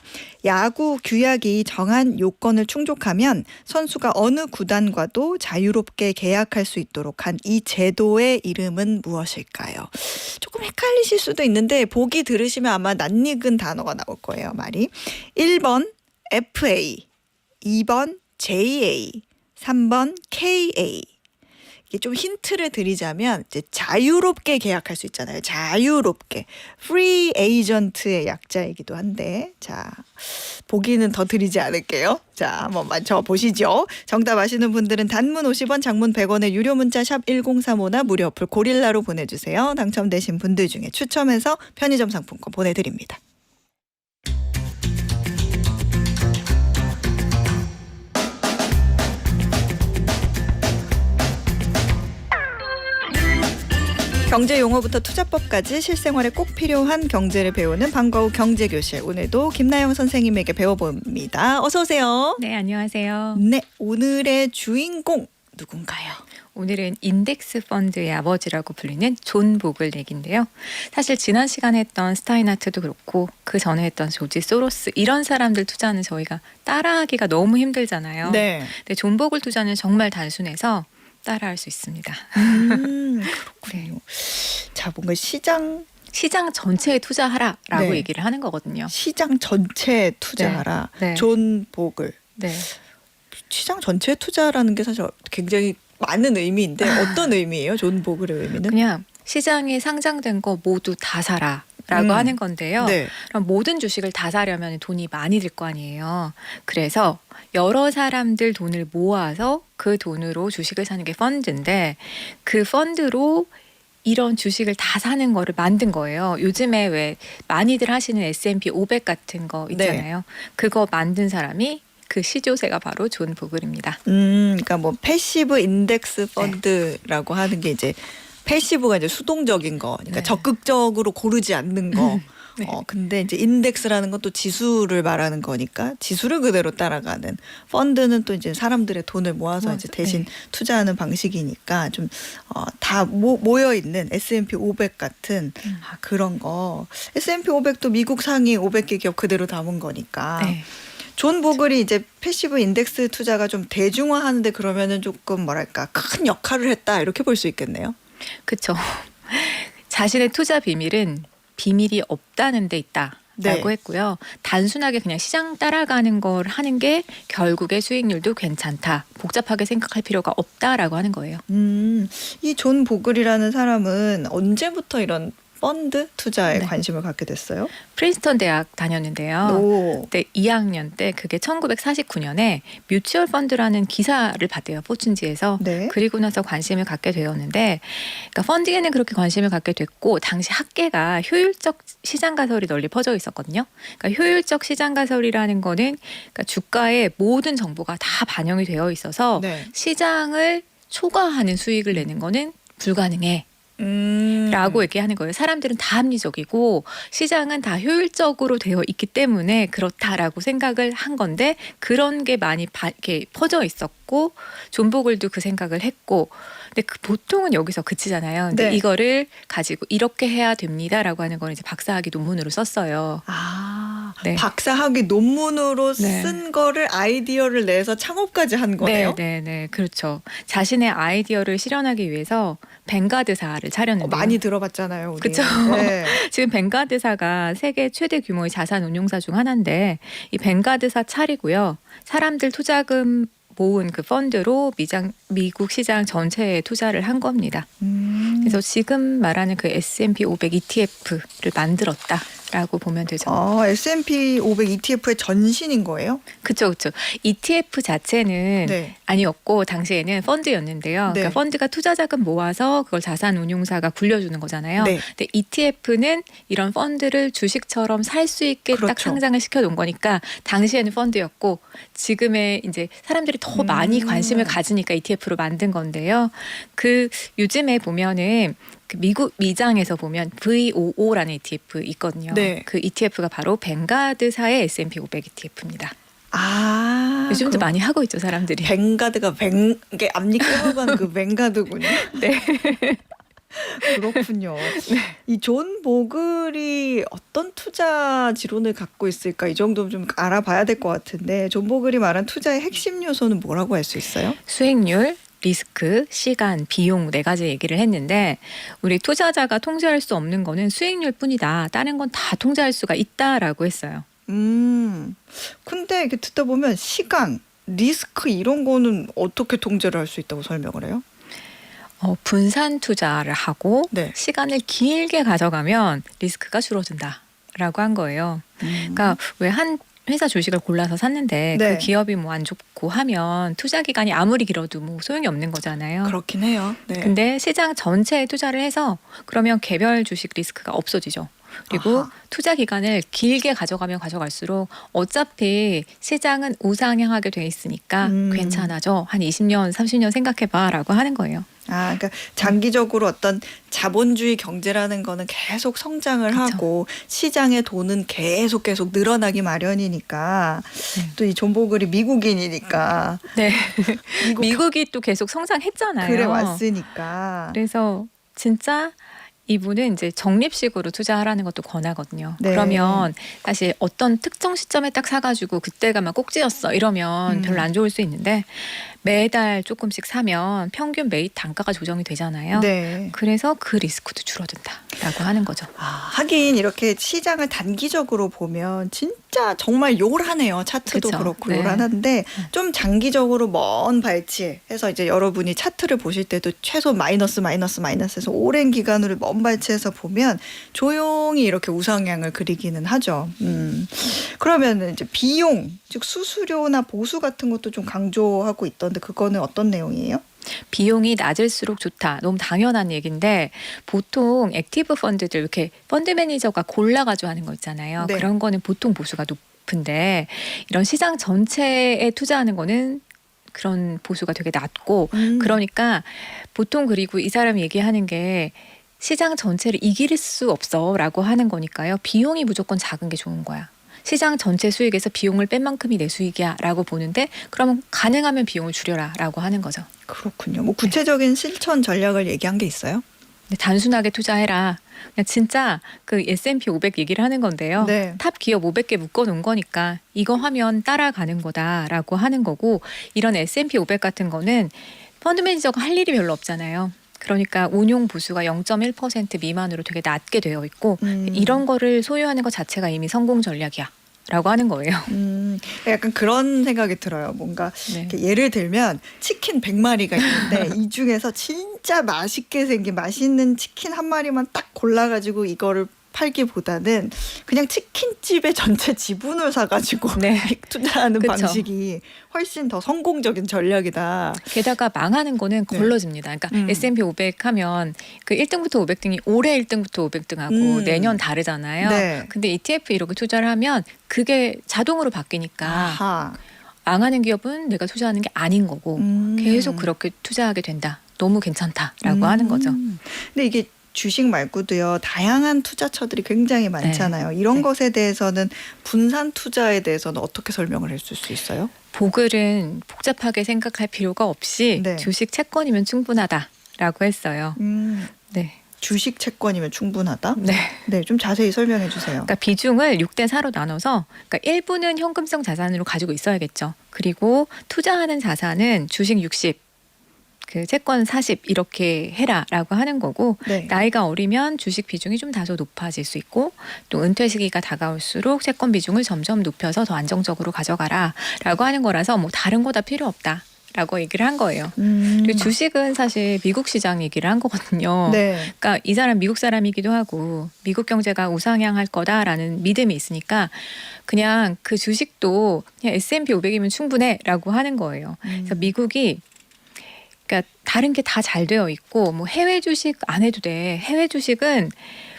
야구 규약이 정한 요건을 충족하면 선수가 어느 구단과도 자유롭게 계약할 수 있도록 한 이 제도의 이름은 무엇일까요? 조금 헷갈리실 수도 있는데 보기 들으시면 아마 낯익은 단어가 나올 거예요. 말이 1번 FA, 2번 JA, 3번 KA. 이게 좀 힌트를 드리자면 이제 자유롭게 계약할 수 있잖아요. 자유롭게. 프리 에이전트의 약자이기도 한데 자 보기는 더 드리지 않을게요. 자 한번 맞춰보시죠. 정답 아시는 분들은 단문 50원 장문 100원의 유료 문자 샵 1035나 무료 어플 고릴라로 보내주세요. 당첨되신 분들 중에 추첨해서 편의점 상품권 보내드립니다. 경제 용어부터 투자법까지 실생활에 꼭 필요한 경제를 배우는 방과후 경제교실. 오늘도 김나영 선생님에게 배워봅니다. 어서 오세요. 네, 안녕하세요. 네, 오늘의 주인공 누군가요? 오늘은 인덱스 펀드의 아버지라고 불리는 존 보글 얘기인데요. 사실 지난 시간에 했던 스타인하트도 그렇고 그 전에 했던 조지 소로스 이런 사람들 투자는 저희가 따라하기가 너무 힘들잖아요. 네. 근데 존 보글 투자는 정말 단순해서 따라할 수 있습니다. 그렇군요. 자, 뭔가 시장 전체에 투자하라라고 네. 얘기를 하는 거거든요. 시장 전체에 투자하라. 네. 존 보글. 네. 시장 전체에 투자라는 게 사실 굉장히 많은 의미인데 어떤 의미예요? 존 보글의 의미는? 그냥 시장에 상장된 거 모두 다 사라라고 하는 건데요. 네. 그럼 모든 주식을 다 사려면 돈이 많이 들 거 아니에요. 그래서 여러 사람들 돈을 모아서 그 돈으로 주식을 사는 게 펀드인데 그 펀드로 이런 주식을 다 사는 거를 만든 거예요. 요즘에 왜 많이들 하시는 S&P 500 같은 거 있잖아요. 그거 만든 사람이 그 시조세가 바로 존 보글입니다. 그러니까 뭐 패시브 인덱스 펀드라고 하는 게 이제 패시브가 이제 수동적인 거, 그러니까 네. 적극적으로 고르지 않는 거. 네. 근데 이제 인덱스라는 건 또 지수를 말하는 거니까 지수를 그대로 따라가는 펀드는 또 이제 사람들의 돈을 모아서 이제 대신 투자하는 방식이니까 좀 다 모여 있는 S&P 500 같은 그런 거. S&P 500도 미국 상위 500개 기업 그대로 담은 거니까. 네. 존 보글이 이제 패시브 인덱스 투자가 좀 대중화하는데 그러면은 조금 뭐랄까 큰 역할을 했다 이렇게 볼 수 있겠네요. 그렇죠. 자신의 투자 비밀은 비밀이 없다는 데 있다라고 네. 했고요. 단순하게 그냥 시장 따라가는 걸 하는 게 결국에 수익률도 괜찮다. 복잡하게 생각할 필요가 없다라고 하는 거예요. 이 존 보글이라는 사람은 언제부터 이런 펀드 투자에 네. 관심을 갖게 됐어요? 프린스턴 대학 다녔는데요. 오. 그때 2학년 때 그게 1949년에 뮤추얼 펀드라는 기사를 봤대요. 포춘지에서. 네. 그리고 나서 관심을 갖게 되었는데 그러니까 펀딩에는 그렇게 관심을 갖게 됐고 당시 학계가 효율적 시장 가설이 널리 퍼져 있었거든요. 그러니까 효율적 시장 가설이라는 거는 그러니까 주가의 모든 정보가 다 반영이 되어 있어서 네. 시장을 초과하는 수익을 내는 거는 불가능해. 라고 얘기하는 거예요. 사람들은 다 합리적이고 시장은 다 효율적으로 되어 있기 때문에 그렇다라고 생각을 한 건데 그런 게 많이 이렇게 퍼져 있었고 존 보글도 그 생각을 했고 근데 보통은 여기서 그치잖아요. 근데 네. 이거를 가지고 이렇게 해야 됩니다라고 하는 걸 이제 박사학위 논문으로 썼어요. 네. 박사학위 논문으로 네. 쓴 거를 아이디어를 내서 창업까지 한 거네요. 네, 그렇죠. 자신의 아이디어를 실현하기 위해서 벵가드사를 차렸는데요. 많이 들어봤잖아요. 우리. 그쵸. 네. 지금 벵가드사가 세계 최대 규모의 자산 운용사 중 하나인데 이 벵가드사 차리고요. 사람들 투자금 모은 그 펀드로 미국 시장 전체에 투자를 한 겁니다. 그래서 지금 말하는 그 S&P 500 ETF를 만들었다라고 보면 되죠. S&P 500 ETF의 전신인 거예요? 그렇죠. ETF 자체는 네. 아니었고 당시에는 펀드였는데요. 네. 그러니까 펀드가 투자 자금 모아서 그걸 자산 운용사가 굴려주는 거잖아요. 네. 근데 ETF는 이런 펀드를 주식처럼 살 수 있게 딱 그렇죠. 상장을 시켜놓은 거니까 당시에는 펀드였고 지금의 이제 사람들이 더 많이 관심을 가지니까 ETF로 만든 건데요. 그 요즘에 보면은 그 미국 미장에서 보면 VOO라는 ETF 있거든요. 네. 그 ETF가 바로 벵가드사의 S&P 500 ETF입니다. 요즘도 그럼 많이 하고 있죠, 사람들이. 벵가드가 이게 앞니 깨물고 그 벵가드군요. 네. 그렇군요. 이 존 보글이 어떤 투자 지론을 갖고 있을까 이 정도 좀 알아봐야 될 것 같은데 존 보글이 말한 투자의 핵심 요소는 뭐라고 할 수 있어요? 수익률, 리스크, 시간, 비용 네 가지 얘기를 했는데 우리 투자자가 통제할 수 없는 거는 수익률 뿐이다. 다른 건 다 통제할 수가 있다라고 했어요. 근데 이렇게 듣다 보면 시간, 리스크 이런 거는 어떻게 통제를 할 수 있다고 설명을 해요? 분산 투자를 하고 네. 시간을 길게 가져가면 리스크가 줄어든다라고 한 거예요. 그러니까 왜 한 회사 주식을 골라서 샀는데 네. 그 기업이 뭐 안 좋고 하면 투자 기간이 아무리 길어도 뭐 소용이 없는 거잖아요. 그렇긴 해요. 네. 근데 시장 전체에 투자를 해서 그러면 개별 주식 리스크가 없어지죠. 그리고 아하. 투자 기간을 길게 가져가면 가져갈수록 어차피 시장은 우상향하게 돼 있으니까 괜찮아져. 한 20년, 30년 생각해봐라고 하는 거예요. 아, 그러니까 장기적으로 어떤 자본주의 경제라는 거는 계속 성장을 그쵸. 하고 시장의 돈은 계속 늘어나기 마련이니까 네. 또 이 존 보글이 미국인이니까 네. 미국 미국이 또 계속 성장했잖아요. 그래 왔으니까. 그래서 진짜 이분은 이제 적립식으로 투자하라는 것도 권하거든요. 네. 그러면 사실 어떤 특정 시점에 딱 사가지고 그때가 막 꼭지였어 이러면 별로 안 좋을 수 있는데 매달 조금씩 사면 평균 매입 단가가 조정이 되잖아요. 네. 그래서 그 리스크도 줄어든다라고 하는 거죠. 아, 하긴 이렇게 시장을 단기적으로 보면 진짜 정말 요란해요. 차트도 그쵸. 그렇고 네. 요란한데 좀 장기적으로 먼 발치해서 이제 여러분이 차트를 보실 때도 최소 마이너스에서 오랜 기간으로 먼 발치해서 보면 조용히 이렇게 우상향을 그리기는 하죠. 그러면 이제 비용, 즉 수수료나 보수 같은 것도 좀 강조하고 있던데 그거는 어떤 내용이에요? 비용이 낮을수록 좋다. 너무 당연한 얘기인데 보통 액티브 펀드들 이렇게 펀드 매니저가 골라가지고 하는 거 있잖아요. 네. 그런 거는 보통 보수가 높은데 이런 시장 전체에 투자하는 거는 그런 보수가 되게 낮고 그러니까 보통 그리고 이 사람이 얘기하는 게 시장 전체를 이길 수 없어라고 하는 거니까요. 비용이 무조건 작은 게 좋은 거야. 시장 전체 수익에서 비용을 뺀 만큼이 내 수익이야 라고 보는데 그러면 가능하면 비용을 줄여라 라고 하는 거죠. 그렇군요. 뭐 구체적인 실천 전략을 얘기한 게 있어요? 근데 단순하게 투자해라. 그냥 진짜 그 S&P 500 얘기를 하는 건데요. 네. 탑 기업 500개 묶어놓은 거니까 이거 하면 따라가는 거다라고 하는 거고 이런 S&P 500 같은 거는 펀드 매니저가 할 일이 별로 없잖아요. 그러니까 운용 보수가 0.1% 미만으로 되게 낮게 되어 있고 이런 거를 소유하는 것 자체가 이미 성공 전략이야. 라고 하는 거예요. 약간 그런 생각이 들어요. 뭔가 네. 이렇게 예를 들면 치킨 100마리가 있는데 이 중에서 진짜 맛있게 생긴 맛있는 치킨 한 마리만 딱 골라가지고 이거를 팔기보다는 그냥 치킨집의 전체 지분을 사가지고 네. 투자하는 그쵸. 방식이 훨씬 더 성공적인 전략이다. 게다가 망하는 거는 네. 걸러집니다. 그러니까 S&P 500 하면 그 1등부터 500등이 올해 1등부터 500등하고 내년 다르잖아요. 네. 근데 ETF 이렇게 투자를 하면 그게 자동으로 바뀌니까 아하. 망하는 기업은 내가 투자하는 게 아닌 거고 계속 그렇게 투자하게 된다. 너무 괜찮다라고 하는 거죠. 근데 이게 주식 말고도요 다양한 투자처들이 굉장히 많잖아요. 이런 네. 것에 대해서는 분산 투자에 대해서는 어떻게 설명을 해줄 수 있어요? 보글은 복잡하게 생각할 필요가 없이 네. 주식 채권이면 충분하다라고 했어요. 네. 주식 채권이면 충분하다? 네. 네, 좀 자세히 설명해 주세요. 그러니까 비중을 6대 4로 나눠서 그러니까 일부는 현금성 자산으로 가지고 있어야겠죠. 그리고 투자하는 자산은 주식 60, 그 채권 40 이렇게 해라라고 하는 거고 네. 나이가 어리면 주식 비중이 좀 다소 높아질 수 있고 또 은퇴 시기가 다가올수록 채권 비중을 점점 높여서 더 안정적으로 가져가라라고 하는 거라서 뭐 다른 거 다 필요 없다. 라고 얘기를 한 거예요. 그리고 주식은 사실 미국 시장 얘기를 한 거거든요. 네. 그러니까 이 사람 미국 사람이기도 하고 미국 경제가 우상향할 거다라는 믿음이 있으니까 그냥 그 주식도 그냥 S&P 500이면 충분해라고 하는 거예요. 그래서 미국이 그러니까 다른 게 다 잘 되어 있고 뭐 해외 주식 안 해도 돼. 해외 주식은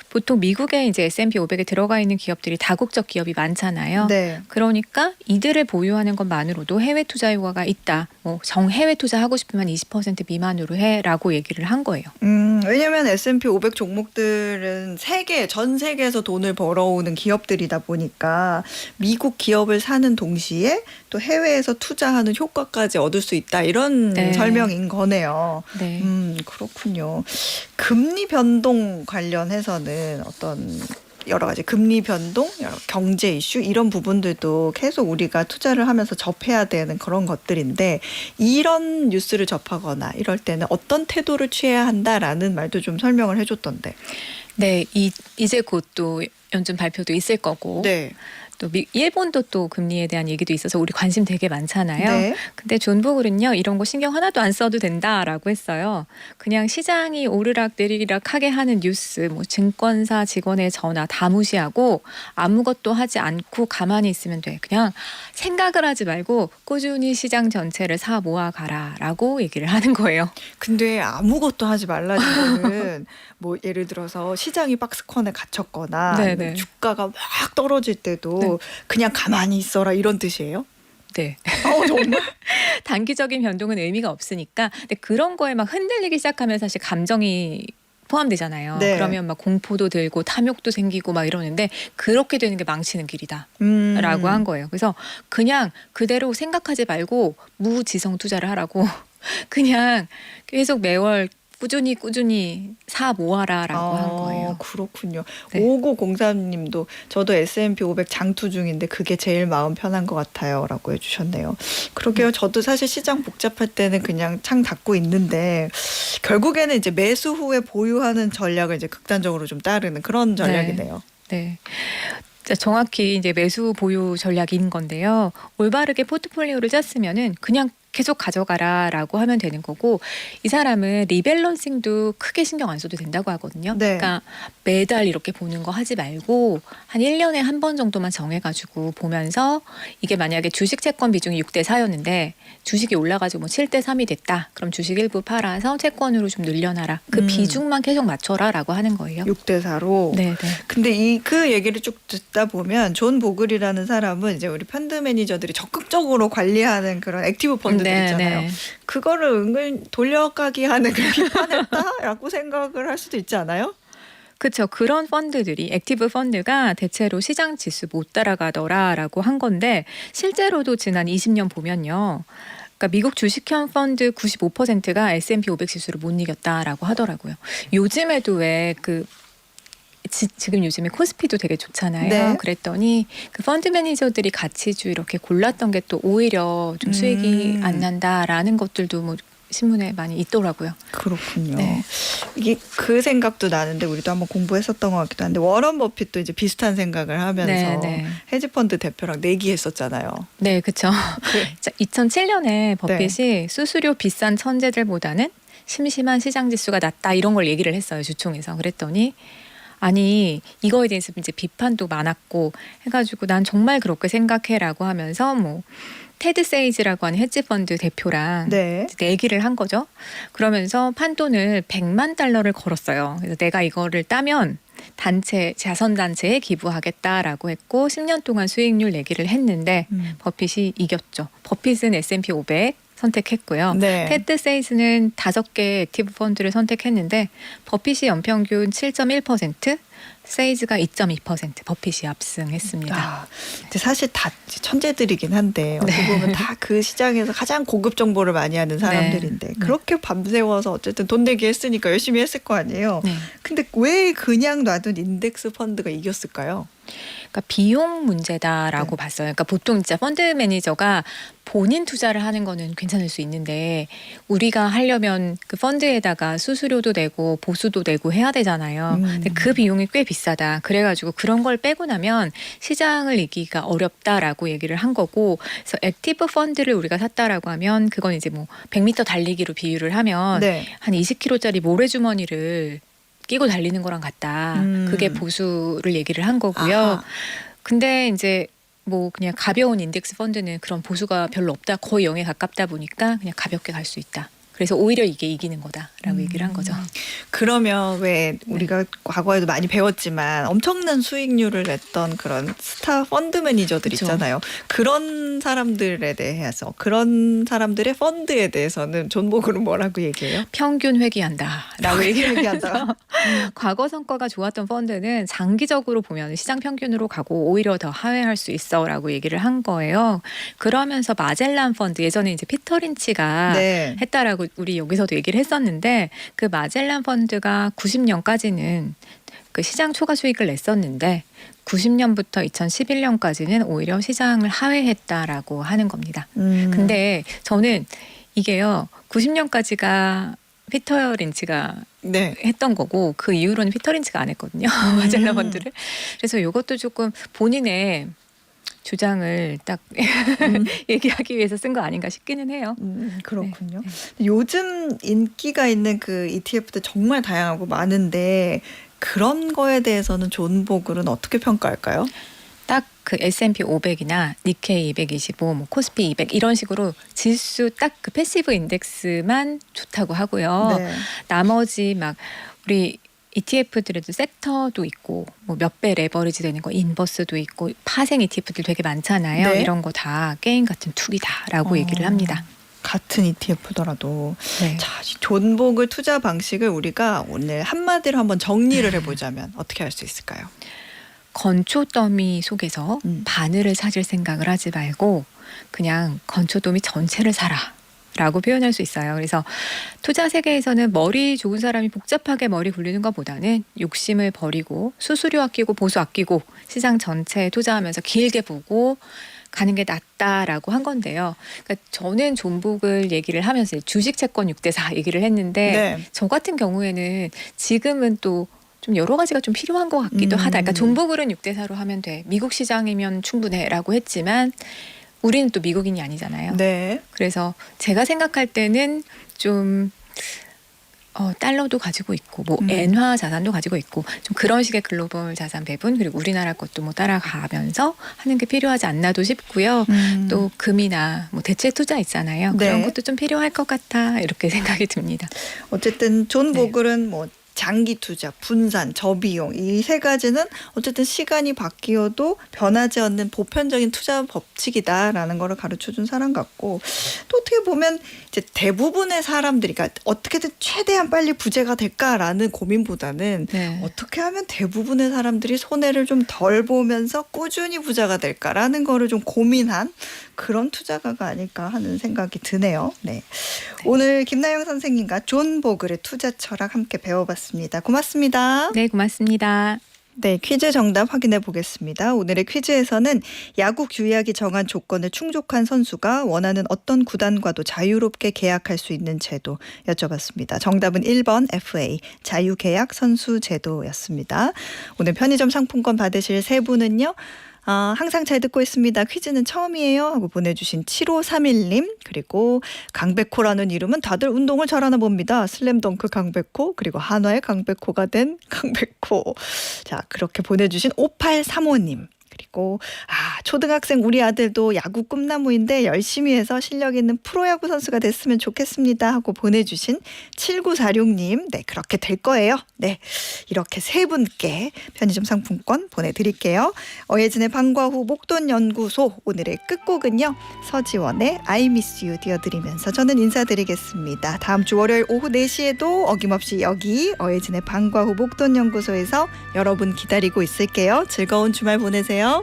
보통 미국에 이제 S&P 500에 들어가 있는 기업들이 다국적 기업이 많잖아요. 네. 그러니까 이들을 보유하는 것만으로도 해외 투자 효과가 있다. 뭐 정해외 투자하고 싶으면 20% 미만으로 해라고 얘기를 한 거예요. 왜냐하면 S&P 500 종목들은 전 세계에서 돈을 벌어오는 기업들이다 보니까 미국 기업을 사는 동시에 또 해외에서 투자하는 효과까지 얻을 수 있다. 이런 네. 설명인 거네요. 네. 그렇군요. 금리 변동 관련해서는 어떤 여러 가지 금리 변동, 여러 경제 이슈 이런 부분들도 계속 우리가 투자를 하면서 접해야 되는 그런 것들인데 이런 뉴스를 접하거나 이럴 때는 어떤 태도를 취해야 한다라는 말도 좀 설명을 해줬던데. 네, 이제 곧 또 연준 발표도 있을 거고 네. 또 일본도 또 금리에 대한 얘기도 있어서 우리 관심 되게 많잖아요. 네. 근데 존 보글은요, 이런 거 신경 하나도 안 써도 된다라고 했어요. 그냥 시장이 오르락 내리락 하게 하는 뉴스, 뭐 증권사 직원의 전화 다 무시하고 아무것도 하지 않고 가만히 있으면 돼. 그냥 생각을 하지 말고 꾸준히 시장 전체를 사 모아 가라라고 얘기를 하는 거예요. 근데 아무것도 하지 말라는 거는 뭐 예를 들어서 시장이 박스권에 갇혔거나 네네. 아니면 주가가 막 떨어질 때도 네. 그냥 가만히 있어라 이런 뜻이에요? 네. 정말? 단기적인 변동은 의미가 없으니까. 근데 그런 거에 막 흔들리기 시작하면 사실 감정이 포함되잖아요. 네. 그러면 막 공포도 들고 탐욕도 생기고 막 이러는데 그렇게 되는 게 망치는 길이다. 라고 한 거예요. 그래서 그냥 그대로 생각하지 말고 무지성 투자를 하라고 그냥 계속 매월 꾸준히 사 모아라라고 한 거예요. 그렇군요. 네. 5903님도 저도 S&P 500 장투 중인데 그게 제일 마음 편한 것 같아요 라고 해주셨네요. 그러게요. 저도 사실 시장 복잡할 때는 그냥 창 닫고 있는데 결국에는 이제 매수 후에 보유하는 전략을 이제 극단적으로 좀 따르는 그런 전략이네요. 네. 자, 정확히 이제 매수 보유 전략인 건데요. 올바르게 포트폴리오를 짰으면은 그냥 계속 가져가라라고 하면 되는 거고, 이 사람은 리밸런싱도 크게 신경 안 써도 된다고 하거든요. 네. 그러니까 매달 이렇게 보는 거 하지 말고 한 1년에 한 번 정도만 정해가지고 보면서, 이게 만약에 주식 채권 비중이 6대 4였는데 주식이 올라가지고 뭐 7대 3이 됐다. 그럼 주식 일부 팔아서 채권으로 좀 늘려놔라. 그 비중만 계속 맞춰라라고 하는 거예요. 6대 4로. 네, 네. 근데 그 얘기를 쭉 듣다 보면 존 보글이라는 사람은 이제 우리 펀드 매니저들이 적극적으로 관리하는 그런 액티브 펀드들 있잖아요. 그거를 은근 돌려가기 하는 그 비판했다라고 생각을 할 수도 있지 않아요? 그렇죠. 그런 펀드들이, 액티브 펀드가 대체로 시장 지수 못 따라가더라라고 한 건데, 실제로도 지난 20년 보면요. 그러니까 미국 주식형 펀드 95%가 S&P 500 지수를 못 이겼다라고 하더라고요. 요즘에도 왜 지금 요즘에 코스피도 되게 좋잖아요. 네. 그랬더니 그 펀드 매니저들이 가치주 이렇게 골랐던 게 또 오히려 좀 수익이 안 난다라는 것들도 뭐 신문에 많이 있더라고요. 그렇군요. 네. 이게 그 생각도 나는데 우리도 한번 공부했었던 것 같기도 한데 워런 버핏도 이제 비슷한 생각을 하면서 헤지펀드 대표랑 내기했었잖아요. 네, 그렇죠. 2007년에 버핏이 네. 수수료 비싼 천재들보다는 심심한 시장 지수가 낫다 이런 걸 얘기를 했어요, 주총에서. 그랬더니 아니, 이거에 대해서 이제 비판도 많았고 해가지고 난 정말 그렇게 생각해라고 하면서 뭐 테드 세이즈라고 하는 헤지펀드 대표랑 네. 내기를 한 거죠. 그러면서 판돈을 $100만 걸었어요. 그래서 내가 이거를 따면 자선단체에 기부하겠다라고 했고 10년 동안 수익률 내기를 했는데 버핏이 이겼죠. 버핏은 S&P 500 선택했고요. 네. 테드 세이즈는 5개 액티브 펀드를 선택했는데 버핏이 연평균 7.1%, 세이즈가 2.2% 버핏이 압승했습니다. 근데 사실 다 천재들이긴 한데 어떻게 보면 다 그 시장에서 가장 고급 정보를 많이 하는 사람들인데 그렇게 밤새워서 어쨌든 돈 내기 했으니까 열심히 했을 거 아니에요. 네. 근데 왜 그냥 놔둔 인덱스 펀드가 이겼을까요? 그러니까 비용 문제다라고 네. 봤어요. 그러니까 보통 진짜 펀드 매니저가 본인 투자를 하는 거는 괜찮을 수 있는데 우리가 하려면 그 펀드에다가 수수료도 내고 보수도 내고 해야 되잖아요. 근데 그 비용이 꽤 비싸다. 그래가지고 그런 걸 빼고 나면 시장을 이기기가 어렵다라고 얘기를 한 거고, 그래서 액티브 펀드를 우리가 샀다라고 하면 그건 이제 뭐 100m 달리기로 비유를 하면 네. 한 20kg짜리 모래주머니를 끼고 달리는 거랑 같다. 그게 보수를 얘기를 한 거고요. 아하. 근데 이제 뭐 그냥 가벼운 인덱스 펀드는 그런 보수가 별로 없다. 거의 0에 가깝다 보니까 그냥 가볍게 갈 수 있다. 그래서 오히려 이게 이기는 거다라고 얘기를 한 거죠. 그러면 왜 우리가 과거에도 많이 배웠지만 엄청난 수익률을 냈던 그런 스타 펀드 매니저들 그쵸. 있잖아요. 그런 사람들에 대해서 그런 사람들의 펀드에 대해서는 존 보글은 뭐라고 얘기해요? 평균 회귀한다라고 얘기를 얘기한다. 해서 과거 성과가 좋았던 펀드는 장기적으로 보면 시장 평균으로 가고 오히려 더 하회할 수 있어라고 얘기를 한 거예요. 그러면서 마젤란 펀드, 예전에 이제 피터 린치가 네. 했다라고 우리 여기서도 얘기를 했었는데, 그 마젤란 펀드가 90년까지는 그 시장 초과 수익을 냈었는데 90년부터 2011년까지는 오히려 시장을 하회했다라고 하는 겁니다. 근데 저는 이게요, 90년까지가 피터 린치가 네. 했던 거고 그 이후로는 피터 린치가 안 했거든요. 마젤란 펀드를. 그래서 이것도 조금 본인의 주장을 딱 얘기하기 위해서 쓴 거 아닌가 싶기는 해요. 그렇군요. 요즘 인기가 있는 그 ETF도 정말 다양하고 많은데 그런 거에 대해서는 존 보글은 어떻게 평가할까요? 딱 그 S&P 500이나 니케이 225, 뭐 코스피 200 이런 식으로 지수 딱 그 패시브 인덱스만 좋다고 하고요. 네. 나머지 막 우리 ETF들에도 섹터도 있고 뭐 몇 배 레버리지 되는 거 인버스도 있고 파생 ETF들 되게 많잖아요. 네. 이런 거 다 게임 같은 툴이다라고 얘기를 합니다. 같은 ETF더라도 네. 자, 존 보글 투자 방식을 우리가 오늘 한마디로 한번 정리를 해보자면 어떻게 할 수 있을까요? 건초 더미 속에서 바늘을 찾을 생각을 하지 말고 그냥 건초 더미 전체를 사라. 라고 표현할 수 있어요. 그래서 투자 세계에서는 머리 좋은 사람이 복잡하게 머리 굴리는 것보다는 욕심을 버리고 수수료 아끼고 보수 아끼고 시장 전체에 투자하면서 길게 보고 가는 게 낫다라고 한 건데요. 그러니까 저는 존 보글 얘기를 하면서 주식 채권 6대4 얘기를 했는데 네. 저 같은 경우에는 지금은 또 좀 여러 가지가 좀 필요한 것 같기도 하다. 그러니까 존 보글은 6대4로 하면 돼. 미국 시장이면 충분해라고 했지만 우리는 또 미국인이 아니잖아요. 네. 그래서 제가 생각할 때는 좀 달러도 가지고 있고 뭐 엔화 자산도 가지고 있고 좀 그런 식의 글로벌 자산 배분 그리고 우리나라 것도 뭐 따라가면서 하는 게 필요하지 않나도 싶고요. 또 금이나 뭐 대체 투자 있잖아요. 네. 그런 것도 좀 필요할 것 같아 이렇게 생각이 듭니다. 어쨌든 존 네. 보글은 뭐 장기 투자, 분산, 저비용 이 세 가지는 어쨌든 시간이 바뀌어도 변하지 않는 보편적인 투자 법칙이다라는 거를 가르쳐준 사람 같고 또 어떻게 보면 이제 대부분의 사람들이 그러니까 어떻게든 최대한 빨리 부자가 될까라는 고민보다는 네. 어떻게 하면 대부분의 사람들이 손해를 좀 덜 보면서 꾸준히 부자가 될까라는 거를 좀 고민한 그런 투자가가 아닐까 하는 생각이 드네요. 네. 오늘 김나영 선생님과 존 보글의 투자 철학 함께 배워봤습니다. 고맙습니다. 네, 고맙습니다. 네, 퀴즈 정답 확인해 보겠습니다. 오늘의 퀴즈에서는 야구 규약이 정한 조건을 충족한 선수가 원하는 어떤 구단과도 자유롭게 계약할 수 있는 제도 여쭤봤습니다. 정답은 1번 FA 자유계약 선수 제도였습니다. 오늘 편의점 상품권 받으실 세 분은요. 항상 잘 듣고 있습니다. 퀴즈는 처음이에요 하고 보내주신 7531님 그리고 강백호라는 이름은 다들 운동을 잘하나 봅니다. 슬램덩크 강백호 그리고 한화의 강백호가 된 강백호. 자 그렇게 보내주신 5835님 그리고 초등학생 우리 아들도 야구 꿈나무인데 열심히 해서 실력 있는 프로야구 선수가 됐으면 좋겠습니다 하고 보내주신 7946님 네 그렇게 될 거예요. 네 이렇게 세 분께 편의점 상품권 보내드릴게요. 어예진의 방과 후 목돈연구소 오늘의 끝곡은요. 서지원의 I Miss You 띄워드리면서 저는 인사드리겠습니다. 다음 주 월요일 오후 4시에도 어김없이 여기 어예진의 방과 후 목돈연구소에서 여러분 기다리고 있을게요. 즐거운 주말 보내세요.